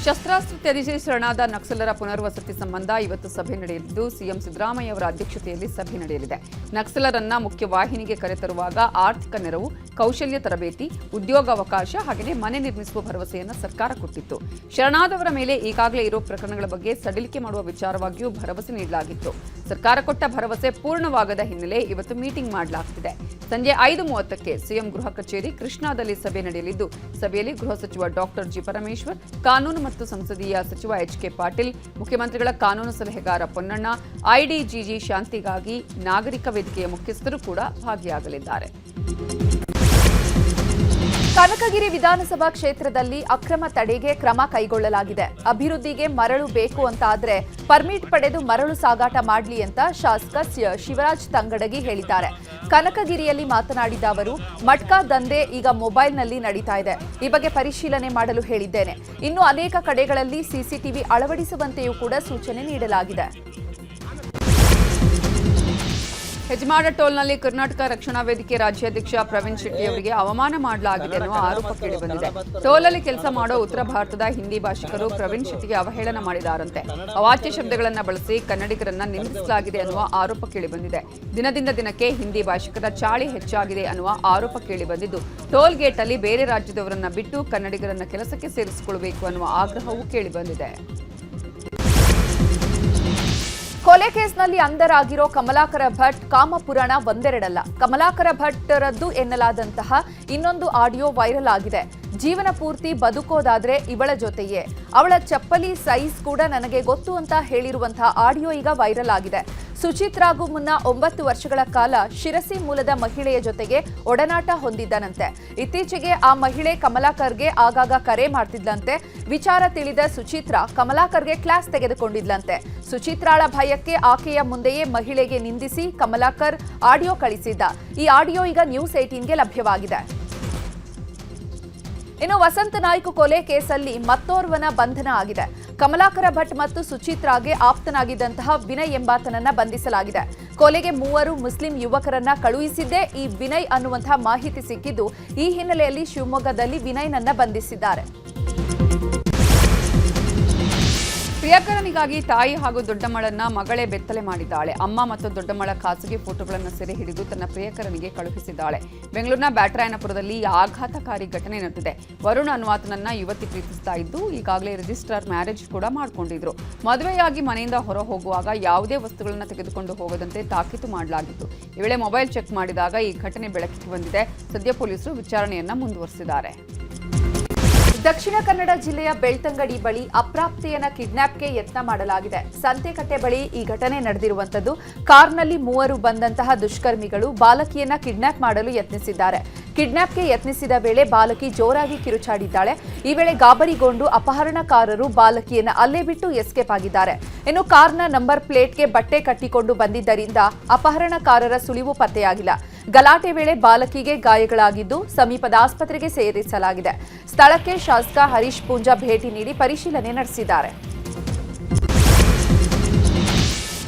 S1: ಶಸ್ತ್ರಾಸ್ತ್ರ ತ್ಯಜಿಸಿ ಶರಣಾದ ನಕ್ಸಲರ ಪುನರ್ವಸತಿ ಸಂಬಂಧ ಇವತ್ತು ಸಭೆ ನಡೆಯಲಿದ್ದು, ಸಿಎಂ ಸಿದ್ದರಾಮಯ್ಯ ಅವರ ಅಧ್ಯಕ್ಷತೆಯಲ್ಲಿ ಸಭೆ ನಡೆಯಲಿದೆ. ನಕ್ಸಲರನ್ನ ಮುಖ್ಯವಾಹಿನಿಗೆ ಕರೆತರುವಾಗ ಆರ್ಥಿಕ ನೆರವು, ಕೌಶಲ್ಯ ತರಬೇತಿ, ಉದ್ಯೋಗಾವಕಾಶ ಹಾಗೆಯೇ ಮನೆ ನಿರ್ಮಿಸುವ ಭರವಸೆಯನ್ನು ಸರ್ಕಾರ ಕೊಟ್ಟಿತ್ತು. ಶರಣಾದವರ ಮೇಲೆ ಈಗಾಗಲೇ ಇರೋ ಪ್ರಕರಣಗಳ ಬಗ್ಗೆ ಸಡಿಲಿಕೆ ಮಾಡುವ ವಿಚಾರವಾಗಿಯೂ ಭರವಸೆ ನೀಡಲಾಗಿತ್ತು. ಸರ್ಕಾರ ಕೊಟ್ಟ ಭರವಸೆ ಪೂರ್ಣವಾಗದ ಹಿನ್ನೆಲೆ ಇವತ್ತು ಮೀಟಿಂಗ್ ಮಾಡಲಾಗುತ್ತಿದೆ. ಸಂಜೆ 5:30ಕ್ಕೆ ಸಿಎಂ ಗೃಹ ಕಚೇರಿ ಕೃಷ್ಣಾದಲ್ಲಿ ಸಭೆ ನಡೆಯಲಿದ್ದು, ಸಭೆಯಲ್ಲಿ ಗೃಹ ಸಚಿವ ಡಾಕ್ಟರ್ ಜಿ ಪರಮೇಶ್ವರ್, ಕಾನೂನು ಮತ್ತು ಸಂಸದೀಯ ಸಚಿವ ಎಚ್.ಕೆ. ಪಾಟೀಲ್, ಮುಖ್ಯಮಂತ್ರಿಗಳ ಕಾನೂನು ಸಲಹೆಗಾರ ಪೊನ್ನಣ್ಣ, ಐಡಿಜಿಜಿ ಶಾಂತಿಗಾಗಿ ನಾಗರಿಕ ವೇದಿಕೆಯ ಮುಖ್ಯಸ್ಥರು ಕೂಡ ಭಾಗಿಯಾಗಲಿದ್ದಾರೆ. ಕನಕಗಿರಿ ವಿಧಾನಸಭಾ ಕ್ಷೇತ್ರದಲ್ಲಿ ಅಕ್ರಮ ತಡೆಗೆ ಕ್ರಮ ಕೈಗೊಳ್ಳಲಾಗಿದೆ. ಅಭಿವೃದ್ಧಿಗೆ ಮರಳು ಬೇಕು ಅಂತಾದ್ರೆ ಪರ್ಮಿಟ್ ಪಡೆದು ಮರಳು ಸಾಗಾಟ ಮಾಡಲಿ ಅಂತ ಶಾಸಕ ಶಿವರಾಜ್ ತಂಗಡಗಿ ಹೇಳಿದ್ದಾರೆ. ಕನಕಗಿರಿಯಲ್ಲಿ ಮಾತನಾಡಿದ ಅವರು, ಮಟ್ಕಾ ದಂಧೆ ಈಗ ಮೊಬೈಲ್ನಲ್ಲಿ ನಡೀತಾ ಇದೆ. ಈ ಬಗ್ಗೆ ಪರಿಶೀಲನೆ ಮಾಡಲು ಹೇಳಿದ್ದೇನೆ. ಇನ್ನು ಅನೇಕ ಕಡೆಗಳಲ್ಲಿ ಸಿಸಿಟಿವಿ ಅಳವಡಿಸುವಂತೆಯೂ ಕೂಡ ಸೂಚನೆ ನೀಡಲಾಗಿದೆ. ಹೆಜ್ಮಾಡ ಟೋಲ್ನಲ್ಲಿ ಕರ್ನಾಟಕ ರಕ್ಷಣಾ ವೇದಿಕೆ ರಾಜ್ಯಾಧ್ಯಕ್ಷ ಪ್ರವೀಣ್ ಶೆಟ್ಟಿ ಅವರಿಗೆ ಅವಮಾನ ಮಾಡಲಾಗಿದೆ ಎನ್ನುವ ಆರೋಪ ಕೇಳಿಬಂದಿದೆ. ಟೋಲಲ್ಲಿ ಕೆಲಸ ಮಾಡೋ ಉತ್ತರ ಭಾರತದ ಹಿಂದಿ ಭಾಷಿಕರು ಪ್ರವೀಣ್ ಶೆಟ್ಟಿಗೆ ಅವಹೇಳನ ಮಾಡಿದಾರಂತೆ. ಅವಾಚ್ಯ ಶಬ್ದಗಳನ್ನು ಬಳಸಿ ಕನ್ನಡಿಗರನ್ನ ನಿಂದಿಸಲಾಗಿದೆ ಅನ್ನುವ ಆರೋಪ ಕೇಳಿಬಂದಿದೆ. ದಿನದಿಂದ ದಿನಕ್ಕೆ ಹಿಂದಿ ಭಾಷಿಕರ ಚಾಳಿ ಹೆಚ್ಚಾಗಿದೆ ಅನ್ನುವ ಆರೋಪ ಕೇಳಿಬಂದಿದ್ದು, ಟೋಲ್ ಗೇಟ್ ಅಲ್ಲಿ ಬೇರೆ ರಾಜ್ಯದವರನ್ನ ಬಿಟ್ಟು ಕನ್ನಡಿಗರನ್ನ ಕೆಲಸಕ್ಕೆ ಸೇರಿಸಿಕೊಳ್ಳಬೇಕು ಅನ್ನುವ ಆಗ್ರಹವೂ ಕೇಳಿಬಂದಿದೆ. ಕೊಲೆ ಕೇಸ್ನಲ್ಲಿ ಅಂಧರಾಗಿರೋ ಕಮಲಾಕರ ಭಟ್ ಕಾಮಪುರಾಣ ಒಂದೆರಡಲ್ಲ. ಕಮಲಾಕರ ಭಟ್ರದ್ದು ಎನ್ನಲಾದಂತಹ ಇನ್ನೊಂದು ಆಡಿಯೋ ವೈರಲ್ ಆಗಿದೆ. ಜೀವನ ಪೂರ್ತಿ ಬದುಕೋದಾದ್ರೆ ಇವಳ ಜೊತೆಯೇ, ಅವಳ ಚಪ್ಪಲಿ ಸೈಜ್ ಕೂಡ ನನಗೆ ಗೊತ್ತು ಅಂತ ಹೇಳಿರುವಂತಹ ಆಡಿಯೋ ಈಗ ವೈರಲ್ ಆಗಿದೆ. ಸುಚಿತ್ರಾಗೂ ಮುನ್ನ 9 ವರ್ಷಗಳ ಕಾಲ ಶಿರಸಿ ಮೂಲದ ಮಹಿಳೆಯ ಜೊತೆಗೆ ಒಡನಾಟ ಹೊಂದಿದ್ದನಂತೆ. ಇತ್ತೀಚೆಗೆ ಆ ಮಹಿಳೆ ಕಮಲಾಕರ್ಗೆ ಆಗಾಗ ಕರೆ ಮಾಡ್ತಿದ್ಲಂತೆ. ವಿಚಾರ ತಿಳಿದ ಸುಚಿತ್ರಾ ಕಮಲಾಕರ್ಗೆ ಕ್ಲಾಸ್ ತೆಗೆದುಕೊಂಡಿದ್ಲಂತೆ. ಸುಚಿತ್ರಾಳ ಭಯಕ್ಕೆ ಆಕೆಯ ಮುಂದೆಯೇ ಮಹಿಳೆಗೆ ನಿಂದಿಸಿ ಕಮಲಾಕರ್ ಆಡಿಯೋ ಕಳಿಸಿದ್ದ. ಈ ಆಡಿಯೋ ಈಗ ನ್ಯೂಸ್ 18ಗೆ ಲಭ್ಯವಾಗಿದೆ. ಇನ್ನು ವಸಂತ ನಾಯ್ಕ ಕೊಲೆ ಕೇಸಲ್ಲಿ ಮತ್ತೋರ್ವನ ಬಂಧನ ಆಗಿದೆ. ಕಮಲಾಕರ ಭಟ್ ಮತ್ತು ಸುಚಿತ್ರಾಗೆ ಆಪ್ತನಾಗಿದ್ದಂತಹ ವಿನಯ್ ಎಂಬಾತನನ್ನ ಬಂಧಿಸಲಾಗಿದೆ. ಕೊಲೆಗೆ 3 ಮುಸ್ಲಿಂ ಯುವಕರನ್ನ ಕಳುಹಿಸಿದ್ದೇ ಈ ವಿನಯ್ ಅನ್ನುವಂತಹ ಮಾಹಿತಿ ಸಿಕ್ಕಿದ್ದು, ಈ ಹಿನ್ನೆಲೆಯಲ್ಲಿ ಶಿವಮೊಗ್ಗದಲ್ಲಿ ವಿನಯ್ನನ್ನ ಬಂಧಿಸಿದ್ದಾರೆ.
S11: ಪ್ರಿಯಕರನಿಗಾಗಿ ತಾಯಿ ಹಾಗೂ ದೊಡ್ಡಮ್ಮಳನ್ನ ಮಗಳೇ ಬೆತ್ತಲೆ ಮಾಡಿದ್ದಾಳೆ. ಅಮ್ಮ ಮತ್ತು ದೊಡ್ಡಮ್ಮಳ ಖಾಸಗಿ ಫೋಟೋಗಳನ್ನು ಸೆರೆ ಹಿಡಿದು ತನ್ನ ಪ್ರಿಯಕರನಿಗೆ ಕಳುಹಿಸಿದ್ದಾಳೆ. ಬೆಂಗಳೂರಿನ ಬ್ಯಾಟರಾಯನಪುರದಲ್ಲಿ ಆಘಾತಕಾರಿ ಘಟನೆ ನಡೆದಿದೆ. ವರುಣ್ ಅನ್ನುವಾತನನ್ನ ಯುವತಿ ಪ್ರೀತಿಸ್ತಾ ಇದ್ದು, ಈಗಾಗಲೇ ರಿಜಿಸ್ಟರ್ ಮ್ಯಾರೇಜ್ ಕೂಡ ಮಾಡಿಕೊಂಡಿದ್ರು. ಮದುವೆಯಾಗಿ ಮನೆಯಿಂದ ಹೊರ ಹೋಗುವಾಗ ಯಾವುದೇ ವಸ್ತುಗಳನ್ನು ತೆಗೆದುಕೊಂಡು ಹೋಗದಂತೆ ತಾಕೀತು ಮಾಡಲಾಗಿತ್ತು. ಈ ವೇಳೆ ಮೊಬೈಲ್ ಚೆಕ್ ಮಾಡಿದಾಗ ಈ ಘಟನೆ ಬೆಳಕಿಗೆ ಬಂದಿದೆ. ಸದ್ಯ ಪೊಲೀಸರು ವಿಚಾರಣೆಯನ್ನ ಮುಂದುವರೆಸಿದ್ದಾರೆ.
S1: ದಕ್ಷಿಣ ಕನ್ನಡ ಜಿಲ್ಲೆಯ ಬೆಳ್ತಂಗಡಿ ಬಳಿ ಅಪ್ರಾಪ್ತೆಯನ್ನ ಕಿಡ್ನಾಪ್ಗೆ ಯತ್ನ ಮಾಡಲಾಗಿದೆ. ಸಂತೆಕಟ್ಟೆ ಬಳಿ ಈ ಘಟನೆ ನಡೆದಿರುವಂತದ್ದು. ಕಾರ್ನಲ್ಲಿ 3 ಬಂದಂತಹ ದುಷ್ಕರ್ಮಿಗಳು ಬಾಲಕಿಯನ್ನ ಕಿಡ್ನಾಪ್ ಮಾಡಲು ಯತ್ನಿಸಿದ್ದಾರೆ. ಕಿಡ್ನಾಪ್ಗೆ ಯತ್ನಿಸಿದ ವೇಳೆ ಬಾಲಕಿ ಜೋರಾಗಿ ಕಿರುಚಾಡಿದ್ದಾಳೆ. ಈ ವೇಳೆ ಗಾಬರಿಗೊಂಡು ಅಪಹರಣಕಾರರು ಬಾಲಕಿಯನ್ನ ಅಲ್ಲೇ ಬಿಟ್ಟು ಎಸ್ಕೇಪ್ ಆಗಿದ್ದಾರೆ. ಇನ್ನು ಕಾರ್ನ ನಂಬರ್ ಪ್ಲೇಟ್ಗೆ ಬಟ್ಟೆ ಕಟ್ಟಿಕೊಂಡು ಬಂದಿದ್ದರಿಂದ ಅಪಹರಣಕಾರರ ಸುಳಿವು ಪತ್ತೆಯಾಗಿಲ್ಲ. ಗಲಾಟೆ ವೇಳೆ ಬಾಲಕಿಗೆ ಗಾಯಗಳಾಗಿದ್ದು ಸಮೀಪದ ಆಸ್ಪತ್ರೆಗೆ ಸೇರಿಸಲಾಗಿದೆ. ಸ್ಥಳಕ್ಕೆ ಶಾಸಕ ಹರೀಶ್ ಪೂಂಜಾ ಭೇಟಿ ನೀಡಿ ಪರಿಶೀಲನೆ ನಡೆಸಿದ್ದಾರೆ.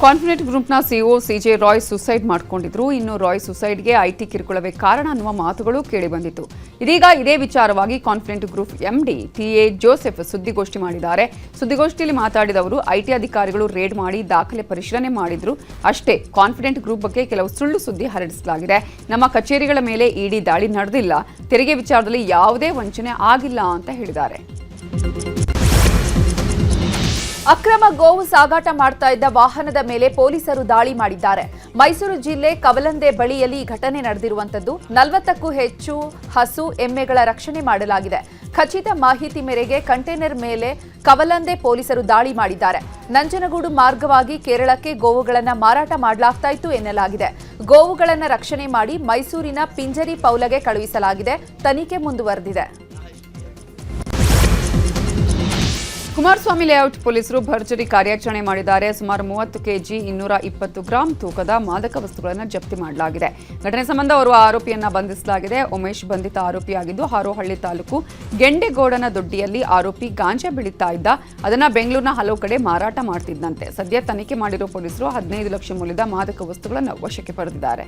S11: ಕಾನ್ಫಿಡೆಂಟ್ ಗ್ರೂಪ್ನ ಸಿಇಒ ಸಿಜೆ ರಾಯ್ ಸುಸೈಡ್ ಮಾಡಿಕೊಂಡಿದ್ರು. ಇನ್ನು ರಾಯ್ ಸುಸೈಡ್ಗೆ ಐಟಿ ಕಿರುಕುಳವೇ ಕಾರಣ ಅನ್ನುವ ಮಾತುಗಳು ಕೇಳಿಬಂದಿತ್ತು. ಇದೀಗ ಇದೇ ವಿಚಾರವಾಗಿ confident group MD TA Joseph ಸುದ್ದಿಗೋಷ್ಠಿ ಮಾಡಿದ್ದಾರೆ. ಸುದ್ದಿಗೋಷ್ಠಿಯಲ್ಲಿ ಮಾತಾಡಿದ ಅವರು, ಐಟಿ ಅಧಿಕಾರಿಗಳು ರೇಡ್ ಮಾಡಿ ದಾಖಲೆ ಪರಿಶೀಲನೆ ಮಾಡಿದ್ರು ಅಷ್ಟೇ. ಕಾನ್ಫಿಡೆಂಟ್ ಗ್ರೂಪ್ ಬಗ್ಗೆ ಕೆಲವು ಸುಳ್ಳು ಸುದ್ದಿ ಹರಡಿಸಲಾಗಿದೆ. ನಮ್ಮ ಕಚೇರಿಗಳ ಮೇಲೆ ಇಡಿ ದಾಳಿ ನಡೆದಿಲ್ಲ. ತೆರಿಗೆ ವಿಚಾರದಲ್ಲಿ ಯಾವುದೇ ವಂಚನೆ ಆಗಿಲ್ಲ ಅಂತ ಹೇಳಿದ್ದಾರೆ.
S1: ಅಕ್ರಮ ಗೋವು ಸಾಗಾಟ ಮಾಡ್ತಾ ಇದ್ದ ವಾಹನದ ಮೇಲೆ ಪೊಲೀಸರು ದಾಳಿ ಮಾಡಿದ್ದಾರೆ. ಮೈಸೂರು ಜಿಲ್ಲೆ ಕವಲಂದೆ ಬಳಿಯಲ್ಲಿ ಈ ಘಟನೆ ನಡೆದಿರುವಂತದ್ದು. 40ಕ್ಕೂ ಹೆಚ್ಚು ಹಸು ಎಮ್ಮೆಗಳ ರಕ್ಷಣೆ ಮಾಡಲಾಗಿದೆ. ಖಚಿತ ಮಾಹಿತಿ ಮೇರೆಗೆ ಕಂಟೈನರ್ ಮೇಲೆ ಕವಲಂದೆ ಪೊಲೀಸರು ದಾಳಿ ಮಾಡಿದ್ದಾರೆ. ನಂಜನಗೂಡು ಮಾರ್ಗವಾಗಿ ಕೇರಳಕ್ಕೆ ಗೋವುಗಳನ್ನು ಮಾರಾಟ ಮಾಡಲಾಗ್ತಾ ಇತ್ತು ಎನ್ನಲಾಗಿದೆ. ಗೋವುಗಳನ್ನು ರಕ್ಷಣೆ ಮಾಡಿ ಮೈಸೂರಿನ ಪಿಂಜರಿ ಪೌಲಗೆ ಕಳುಹಿಸಲಾಗಿದೆ. ತನಿಖೆ ಮುಂದುವರೆದಿದೆ.
S11: ಕುಮಾರಸ್ವಾಮಿ ಲೇಔಟ್ ಪೊಲೀಸರು ಭರ್ಜರಿ ಕಾರ್ಯಾಚರಣೆ ಮಾಡಿದ್ದಾರೆ. ಸುಮಾರು 30 ಕೆಜಿ 220 ಗ್ರಾಂ ತೂಕದ ಮಾದಕ ವಸ್ತುಗಳನ್ನು ಜಪ್ತಿ ಮಾಡಲಾಗಿದೆ. ಘಟನೆ ಸಂಬಂಧ ಓರ್ವ ಆರೋಪಿಯನ್ನ ಬಂಧಿಸಲಾಗಿದೆ. ಉಮೇಶ್ ಬಂಧಿತ ಆರೋಪಿಯಾಗಿದ್ದು, ಹಾರೋಹಳ್ಳಿ ತಾಲೂಕು ಗೆಂಡೆಗೌಡನ ದೊಡ್ಡಿಯಲ್ಲಿ ಆರೋಪಿ ಗಾಂಜಾ ಬೆಳೀತಾ ಇದ್ದ. ಅದನ್ನ ಬೆಂಗಳೂರಿನ ಹಲವು ಕಡೆ ಮಾರಾಟ ಮಾಡ್ತಿದ್ದಂತೆ. ಸದ್ಯ ತನಿಖೆ ಮಾಡಿರುವ ಪೊಲೀಸರು 15 ಲಕ್ಷ ಮೌಲ್ಯದ ಮಾದಕ ವಸ್ತುಗಳನ್ನು ವಶಕ್ಕೆ ಪಡೆದಿದ್ದಾರೆ.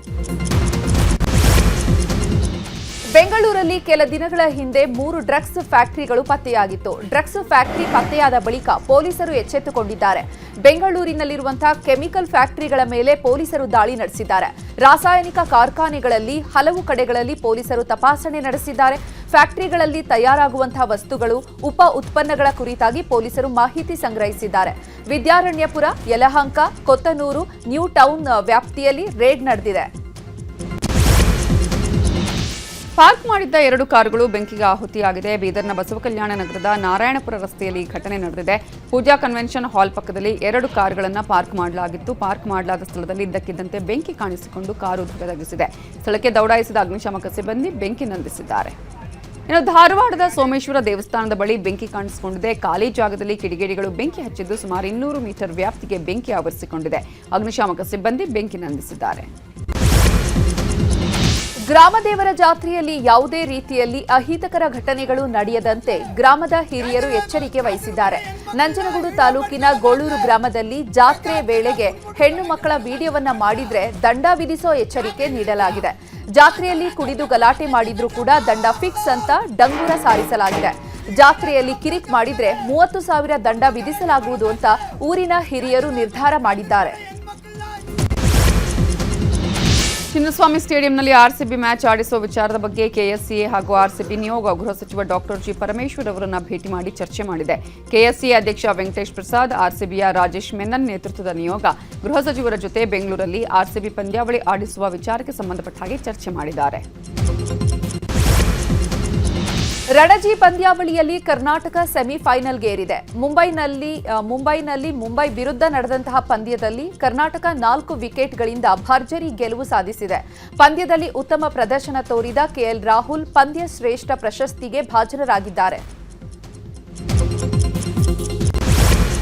S1: ಬೆಂಗಳೂರಲ್ಲಿ ಕೆಲ ದಿನಗಳ ಹಿಂದೆ 3 ಡ್ರಗ್ಸ್ ಫ್ಯಾಕ್ಟರಿಗಳು ಪತ್ತೆಯಾಗಿತ್ತು. ಡ್ರಗ್ಸ್ ಫ್ಯಾಕ್ಟರಿ ಪತ್ತೆಯಾದ ಬಳಿಕ ಪೊಲೀಸರು ಎಚ್ಚೆತ್ತುಕೊಂಡಿದ್ದಾರೆ. ಬೆಂಗಳೂರಿನಲ್ಲಿರುವಂತಹ ಕೆಮಿಕಲ್ ಫ್ಯಾಕ್ಟರಿಗಳ ಮೇಲೆ ಪೊಲೀಸರು ದಾಳಿ ನಡೆಸಿದ್ದಾರೆ. ರಾಸಾಯನಿಕ ಕಾರ್ಖಾನೆಗಳಲ್ಲಿ ಹಲವು ಕಡೆಗಳಲ್ಲಿ ಪೊಲೀಸರು ತಪಾಸಣೆ ನಡೆಸಿದ್ದಾರೆ. ಫ್ಯಾಕ್ಟರಿಗಳಲ್ಲಿ ತಯಾರಾಗುವಂತಹ ವಸ್ತುಗಳು, ಉಪ ಉತ್ಪನ್ನಗಳ ಕುರಿತಾಗಿ ಪೊಲೀಸರು ಮಾಹಿತಿ ಸಂಗ್ರಹಿಸಿದ್ದಾರೆ. ವಿದ್ಯಾರಣ್ಯಪುರ, ಯಲಹಂಕ, ಕೊತ್ತನೂರು, ನ್ಯೂ ಟೌನ್ ವ್ಯಾಪ್ತಿಯಲ್ಲಿ ರೇಡ್ ನಡೆದಿದೆ.
S11: ಪಾರ್ಕ್ ಮಾಡಿದ್ದ 2 ಕಾರುಗಳು ಬೆಂಕಿಗೆ ಆಹುತಿಯಾಗಿದೆ. ಬೀದರ್ನ ಬಸವಕಲ್ಯಾಣ ನಗರದ ನಾರಾಯಣಪುರ ರಸ್ತೆಯಲ್ಲಿ ಘಟನೆ ನಡೆದಿದೆ. ಪೂಜಾ ಕನ್ವೆನ್ಷನ್ ಹಾಲ್ ಪಕ್ಕದಲ್ಲಿ 2 ಕಾರುಗಳನ್ನು ಪಾರ್ಕ್ ಮಾಡಲಾಗಿತ್ತು. ಪಾರ್ಕ್ ಮಾಡಲಾದ ಸ್ಥಳದಲ್ಲಿ ಇದ್ದಕ್ಕಿದ್ದಂತೆ ಬೆಂಕಿ ಕಾಣಿಸಿಕೊಂಡು ಕಾರು ಧಗಧಗಿಸಿದೆ. ಸ್ಥಳಕ್ಕೆ ದೌಡಾಯಿಸಿದ ಅಗ್ನಿಶಾಮಕ ಸಿಬ್ಬಂದಿ ಬೆಂಕಿ ನಂದಿಸಿದ್ದಾರೆ. ಇನ್ನು ಧಾರವಾಡದ ಸೋಮೇಶ್ವರ ದೇವಸ್ಥಾನದ ಬಳಿ ಬೆಂಕಿ ಕಾಣಿಸಿಕೊಂಡಿದೆ. ಖಾಲಿ ಜಾಗದಲ್ಲಿ ಕಿಡಿಗೇಡಿಗಳು ಬೆಂಕಿ ಹಚ್ಚಿದ್ದು ಸುಮಾರು 200 ಮೀಟರ್ ವ್ಯಾಪ್ತಿಗೆ ಬೆಂಕಿ ಆವರಿಸಿಕೊಂಡಿದೆ. ಅಗ್ನಿಶಾಮಕ ಸಿಬ್ಬಂದಿ ಬೆಂಕಿ ನಂದಿಸಿದ್ದಾರೆ.
S1: ಗ್ರಾಮದೇವರ ಜಾತ್ರೆಯಲ್ಲಿ ಯಾವುದೇ ರೀತಿಯಲ್ಲಿ ಅಹಿತಕರ ಘಟನೆಗಳು ನಡೆಯದಂತೆ ಗ್ರಾಮದ ಹಿರಿಯರು ಎಚ್ಚರಿಕೆ ವಹಿಸಿದ್ದಾರೆ. ನಂಜನಗೂಡು ತಾಲೂಕಿನ ಗೋಳೂರು ಗ್ರಾಮದಲ್ಲಿ ಜಾತ್ರೆ ವೇಳೆಗೆ ಹೆಣ್ಣು ಮಕ್ಕಳ ವಿಡಿಯೋವನ್ನ ಮಾಡಿದ್ರೆ ದಂಡ ವಿಧಿಸೋ ಎಚ್ಚರಿಕೆ ನೀಡಲಾಗಿದೆ. ಜಾತ್ರೆಯಲ್ಲಿ ಕುಡಿದು ಗಲಾಟೆ ಮಾಡಿದ್ರೂ ಕೂಡ ದಂಡ ಫಿಕ್ಸ್ ಅಂತ ಡಂಗೂರ ಸಾರಿಸಲಾಗಿದೆ. ಜಾತ್ರೆಯಲ್ಲಿ ಕಿರಿಕ್ ಮಾಡಿದ್ರೆ 30,000 ದಂಡ ವಿಧಿಸಲಾಗುವುದು ಅಂತ ಊರಿನ ಹಿರಿಯರು ನಿರ್ಧಾರ ಮಾಡಿದ್ದಾರೆ.
S11: ಚಿನ್ನಸ್ವಾಮಿ ಸ್ಟೇಡಿಯಂನಲ್ಲಿ ಆರ್ಸಿಬಿ ಮ್ಯಾಚ್ ಆಡಿಸುವ ವಿಚಾರದ ಬಗ್ಗೆ ಕೆಎಸ್ಸಿಎ ಹಾಗೂ ಆರ್ಸಿಬಿ ನಿಯೋಗ ಗೃಹ ಸಚಿವ ಡಾಕ್ಟರ್ ಜಿ ಪರಮೇಶ್ವರ್ ಅವರನ್ನ ಭೇಟಿ ಮಾಡಿ ಚರ್ಚೆ ಮಾಡಿದೆ. ಕೆಎಸ್ಸಿಎ ಅಧ್ಯಕ್ಷ ವೆಂಕಟೇಶ್ ಪ್ರಸಾದ್, ಆರ್ಸಿಬಿಯ ರಾಜೇಶ್ ಮೆನನ್ ನೇತೃತ್ವದ ನಿಯೋಗ ಗೃಹ ಸಚಿವರ ಜೊತೆ ಬೆಂಗಳೂರಲ್ಲಿ ಆರ್ಸಿಬಿ ಪಂದ್ಯಾವಳಿ ಆಡಿಸುವ ವಿಚಾರಕ್ಕೆ ಸಂಬಂಧಪಟ್ಟ ಹಾಗೆ ಚರ್ಚೆ ಮಾಡಿದ್ದಾರೆ.
S1: ರಣಜಿ ಪಂದ್ಯಾವಳಿಯಲ್ಲಿ ಕರ್ನಾಟಕ ಸೆಮಿಫೈನಲ್ಗೇರಿದೆ. ಮುಂಬೈನಲ್ಲಿ ಮುಂಬೈ ವಿರುದ್ಧ ನಡೆದಂತಹ ಪಂದ್ಯದಲ್ಲಿ ಕರ್ನಾಟಕ 4 ವಿಕೆಟ್ಗಳಿಂದ ಭರ್ಜರಿ ಗೆಲುವು ಸಾಧಿಸಿದೆ. ಪಂದ್ಯದಲ್ಲಿ ಉತ್ತಮ ಪ್ರದರ್ಶನ ತೋರಿದ ಕೆಎಲ್ ರಾಹುಲ್ ಪಂದ್ಯ ಶ್ರೇಷ್ಠ ಪ್ರಶಸ್ತಿಗೆ ಭಾಜನರಾಗಿದ್ದಾರೆ.